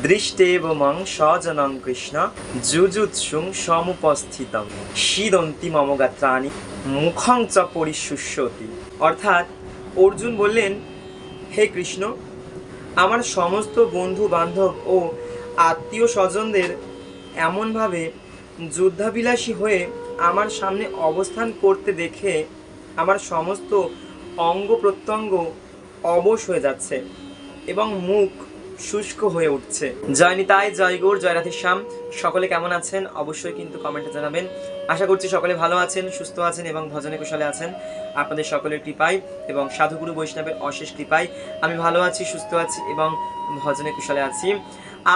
দৃষ্টেব মং স্বজনং কৃষ্ণ যুজুৎসুং সমুপস্থিতম শীদন্তি মম গাত্রাণি মুখং চ পরিশুষ্যতি। অর্থাৎ অর্জুন বললেন, হে কৃষ্ণ, আমার সমস্ত বন্ধু বান্ধব ও আত্মীয় স্বজনদের এমনভাবে যুদ্ধাভিলাষী হয়ে আমার সামনে অবস্থান করতে দেখে আমার সমস্ত অঙ্গ প্রত্যঙ্গ অবশ হয়ে যাচ্ছে এবং মুখ শুষ্ক হয়ে উঠছে। জয় নিতাই, জয় গৌর, জয় রাধেশ্যাম। সকলে কেমন আছেন অবশ্যই কিন্তু কমেন্টে জানাবেন। আশা করছি সকলে ভালো আছেন, সুস্থ আছেন এবং ভজনে কুশলে আছেন। আপনাদের সকলের কৃপায় এবং সাধুগুরু বৈষ্ণবের অশেষ কৃপায় আমি ভালো আছি, সুস্থ আছি এবং ভজনে কুশলে আছি।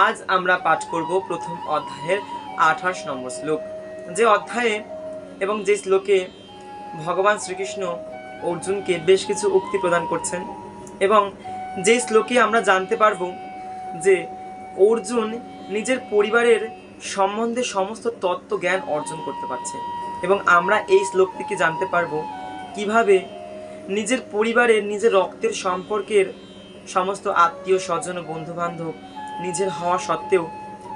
আজ আমরা পাঠ করব প্রথম অধ্যায়ের 28 নম্বর শ্লোক। যে অধ্যায়ে এবং যে শ্লোকে ভগবান শ্রীকৃষ্ণ অর্জুনকে বেশ কিছু উক্তি প্রদান করছেন এবং যে শ্লোকে আমরা জানতে পারবো যে অর্জুন নিজের পরিবারের সম্বন্ধে সমস্ত তত্ত্ব জ্ঞান অর্জন করতে পারছে এবং আমরা এই শ্লোক থেকে জানতে পারবো কিভাবে নিজের পরিবারের, নিজের রক্তের সম্পর্কের সমস্ত আত্মীয় স্বজন বন্ধু বান্ধব নিজের হওয়া সত্ত্বেও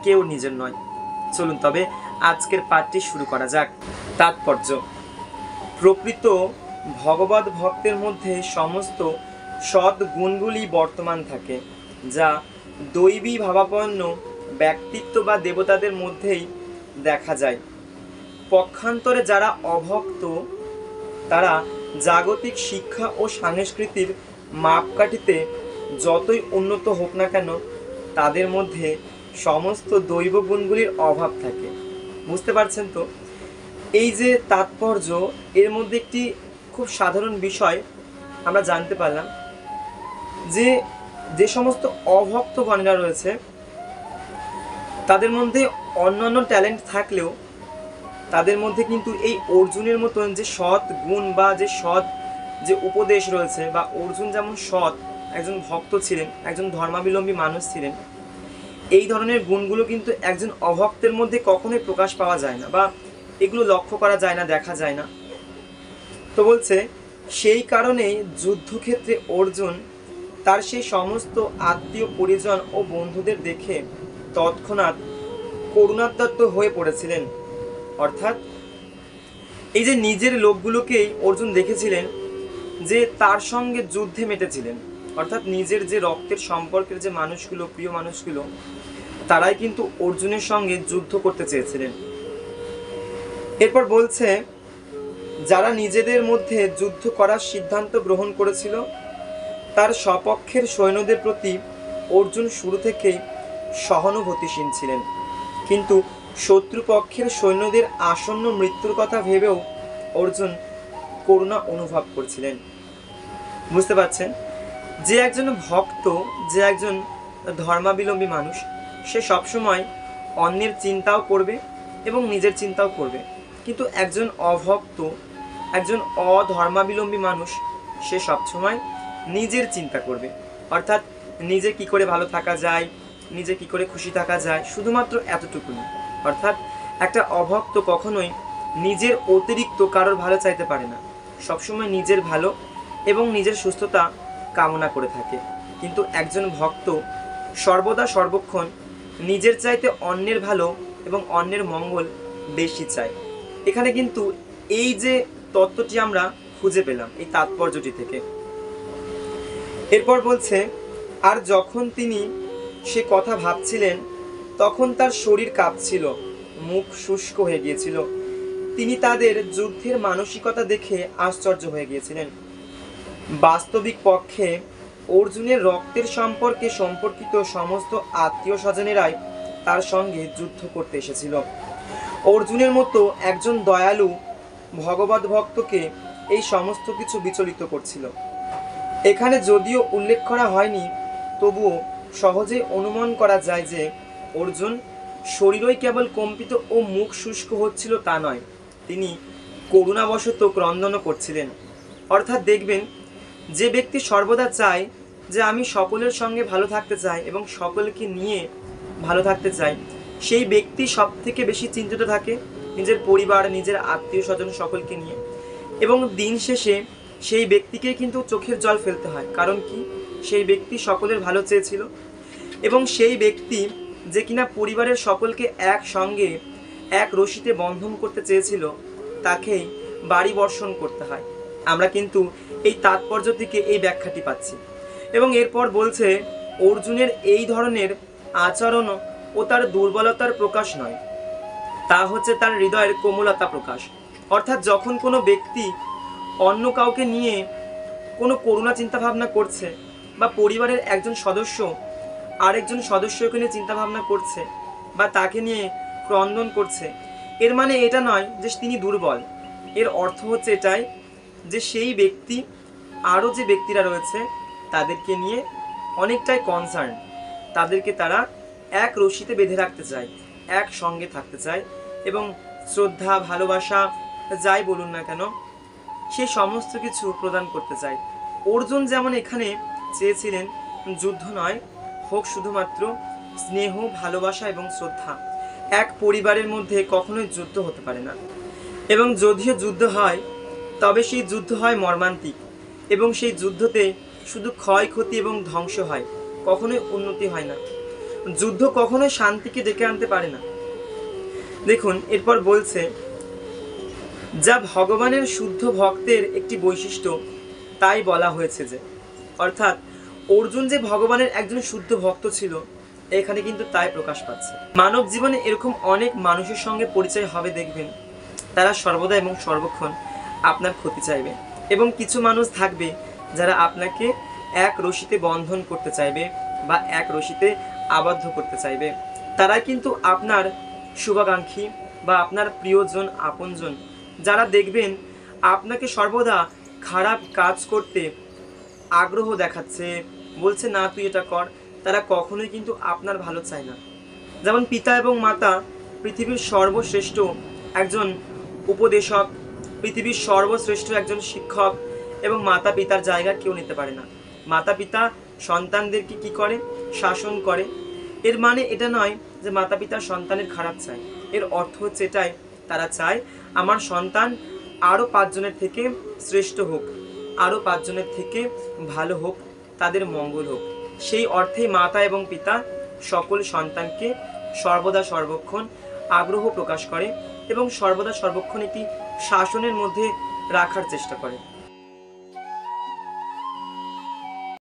কেউ নিজের নয়। চলুন তবে আজকের পাঠটি শুরু করা যাক। তাৎপর্য: প্রকৃত ভগবত ভক্তের মধ্যে সমস্ত সৎ গুণগুলি বর্তমান থাকে, যা দৈবী ভাবাপন্ন ব্যক্তিত্ব বা দেবতাদের মধ্যেই দেখা যায়। পক্ষান্তরে যারা অভক্ত, তারা জাগতিক শিক্ষা ও সংস্কৃতির মাপকাঠিতে যতই উন্নত হোক না কেন, তাদের মধ্যে সমস্ত দৈব গুণগুলির অভাব থাকে। বুঝতে পারছেন তো? এই যে তাৎপর্য, এর মধ্যে একটি খুব সাধারণ বিষয় আমরা জানতে পারলাম যে যে সমস্ত অভক্তগণেরা রয়েছে তাদের মধ্যে অন্যান্য ট্যালেন্ট থাকলেও তাদের মধ্যে কিন্তু এই অর্জুনের মতন যে সৎ গুণ বা যে সৎ যে উপদেশ রয়েছে, বা অর্জুন যেমন সৎ একজন ভক্ত ছিলেন, একজন ধর্মাবলম্বী মানুষ ছিলেন, এই ধরনের গুণগুলো কিন্তু একজন অভক্তের মধ্যে কখনোই প্রকাশ পাওয়া যায় না বা এগুলো লক্ষ্য করা যায় না, দেখা যায় না। তো বলছে, সেই কারণেই যুদ্ধক্ষেত্রে অর্জুন তার সেই সমস্ত আত্মীয় পরিজন ও বন্ধুদের দেখে তৎক্ষণাৎ করুণাদ্যত্ত হয়ে পড়েছিলেন। অর্থাৎ এই যে নিজের লোকগুলোকেই অর্জুন দেখেছিলেন যে তার সঙ্গে যুদ্ধে মেতেছিলেন, অর্থাৎ নিজের যে রক্তের সম্পর্কের যে মানুষগুলো, প্রিয় মানুষগুলো, তারাই কিন্তু অর্জুনের সঙ্গে যুদ্ধ করতে চেয়েছিলেন। এরপর বলছে, যারা নিজেদের মধ্যে যুদ্ধ করার সিদ্ধান্ত গ্রহণ করেছিল, তার স্বপক্ষের সৈন্যদের প্রতি অর্জুন শুরু থেকেই সহানুভূতিশীল ছিলেন, কিন্তু শত্রুপক্ষের সৈন্যদের আসন্ন মৃত্যুর কথা ভেবেও অর্জুন করুণা অনুভব করছিলেন। বুঝতে পারছেন? যে একজন ভক্ত, যে একজন ধর্মাবলম্বী মানুষ, সে সবসময় অন্যের চিন্তাও করবে এবং নিজের চিন্তাও করবে, কিন্তু একজন অভক্ত, একজন অধর্মাবলম্বী মানুষ, সে সবসময় নিজের চিন্তা করবে। অর্থাৎ নিজে কি করে ভালো থাকা যায়, নিজে কি করে খুশি থাকা যায়, শুধুমাত্র এতটুকুনি। অর্থাৎ একটা অভক্ত কখনোই নিজের অতিরিক্ত কারোর ভালো চাইতে পারে না, সবসময় নিজের ভালো এবং নিজের সুস্থতা কামনা করে থাকে। কিন্তু একজন ভক্ত সর্বদা সর্বক্ষণ নিজের চাইতে অন্যের ভালো এবং অন্যের মঙ্গল বেশি চায়। এখানে কিন্তু এই যে তত্ত্বটি আমরা খুঁজে পেলাম এই তাৎপর্যটি থেকে। এরপর বলছে, আর যখন তিনি সে কথা ভাবছিলেন, তখন তার শরীর কাঁপছিল, মুখ শুষ্ক হয়ে গিয়েছিল। তিনি তাদের যুদ্ধের মানসিকতা দেখে আশ্চর্য হয়ে গিয়েছিলেন। বাস্তবিক পক্ষে অর্জুনের রক্তের সম্পর্কে সম্পর্কিত সমস্ত আত্মীয় স্বজনেরাই তার সঙ্গে যুদ্ধ করতে এসেছিল। অর্জুনের মতো একজন দয়ালু ভগবত ভক্তকে এই সমস্ত কিছু বিচলিত করছিল। এখানে যদিও উল্লেখ করা হয়নি, তবুও সহজেই অনুমান করা যায় যে অর্জুন শরীরই কেবল কম্পিত ও মুখ শুষ্ক হচ্ছিল তা নয়, তিনি করুণাবশত ক্রন্দনও করছিলেন। অর্থাৎ দেখবেন, যে ব্যক্তি সর্বদা চায় যে আমি সকলের সঙ্গে ভালো থাকতে চাই এবং সকলকে নিয়ে ভালো থাকতে চাই, সেই ব্যক্তি সব থেকে বেশি চিন্তিত থাকে নিজের পরিবার, নিজের আত্মীয় স্বজন সকলকে নিয়ে, এবং দিন শেষে সেই ব্যক্তিকে কিন্তু চোখের জল ফেলতে হয়। কারণ কি? সেই ব্যক্তি সকলের ভালো চেয়েছিল। এবং সেই ব্যক্তি যে কিনা পরিবারের সকলকে একসঙ্গে এক রশিতে বন্ধন করতে চেয়েছিল তাকেই বাড়ি বর্ষণ করতে হয়। আমরা কিন্তু এই তাৎপর্য থেকে এই ব্যাখ্যাটি পাচ্ছি। এবং এরপর বলছে অর্জুনের এই ধরনের আচরণ ও তার দুর্বলতার প্রকাশ নয়, তা হচ্ছে তার হৃদয়ের কোমলতা প্রকাশ। অর্থাৎ যখন কোনো ব্যক্তি অন্য কাউকে নিয়ে কোনো করুণা চিন্তাভাবনা করছে বা পরিবারের একজন সদস্য আরেকজন সদস্যকে নিয়ে চিন্তাভাবনা করছে বা তাকে নিয়ে ক্রন্দন করছে, এর মানে এটা নয় যে তিনি দুর্বল। এর অর্থ হচ্ছে এটাই যে সেই ব্যক্তি আরও যে ব্যক্তিরা রয়েছে তাদেরকে নিয়ে অনেকটাই কনসার্ন, তাদেরকে তারা এক রশিতে বেঁধে রাখতে চায়, একসঙ্গে থাকতে চায় এবং শ্রদ্ধা ভালোবাসা যাই বলুন না কেন সেই সমস্ত কিছু প্রদান করতে চায়। অর্জুন যেমন এখানে চেয়েছিলেন যুদ্ধ নয়, হোক শুধুমাত্র স্নেহ ভালোবাসা এবং শ্রদ্ধা। এক পরিবারের মধ্যে কখনোই যুদ্ধ হতে পারে না, এবং যদিও যুদ্ধ হয় তবে সেই যুদ্ধ হয় মর্মান্তিক, এবং সেই যুদ্ধতে শুধু ক্ষয়ক্ষতি এবং ধ্বংস হয়, কখনোই উন্নতি হয় না। যুদ্ধ কখনোই শান্তিকে ডেকে আনতে পারে না। দেখুন এরপর বলছে যা ভগবানের শুদ্ধ ভক্তের একটি বৈশিষ্ট্য তাই বলা হয়েছে যে, অর্থাৎ অর্জুন যে ভগবানের একজন শুদ্ধ ভক্ত ছিল এখানে কিন্তু তাই প্রকাশ পাচ্ছে। মানব জীবনে এরকম অনেক মানুষের সঙ্গে পরিচয় হবে, দেখবেন তারা সর্বদা এবং সর্বক্ষণ আপনার ক্ষতি চাইবে, এবং কিছু মানুষ থাকবে যারা আপনাকে এক রশিতে বন্ধন করতে চাইবে বা এক রশিতে আবদ্ধ করতে চাইবে। তারা কিন্তু আপনার শুভাকাঙ্ক্ষী বা আপনার প্রিয়জন আপনজন, যারা দেখবেন আপনাকে সর্বদা খারাপ কাজ করতে আগ্রহ দেখাচ্ছে, বলছে না তুই এটা কর, তারা কখনোই কিন্তু আপনার ভালো চায় না। যেমন পিতা এবং মাতা পৃথিবীর সর্বশ্রেষ্ঠ একজন উপদেশক, পৃথিবীর সর্বশ্রেষ্ঠ একজন শিক্ষক, এবং মাতা পিতার জায়গা কেউ নিতে পারে না। মাতা পিতা সন্তানদেরকে কি করে? শাসন করে। এর মানে এটা নয় যে মাতা পিতা সন্তানের খারাপ চায়, এর অর্থ হচ্ছে এটাই, তারা চায় আমার সন্তান আরও 5 জনের থেকে শ্রেষ্ঠ হোক, আরও 5 জনের থেকে ভালো হোক, তাদের মঙ্গল হোক। সেই অর্থেই মাতা এবং পিতা সকল সন্তানকে সর্বদা সর্বক্ষণ আগ্রহ প্রকাশ করে এবং সর্বদা সর্বক্ষণ একটি শাসনের মধ্যে রাখার চেষ্টা করে।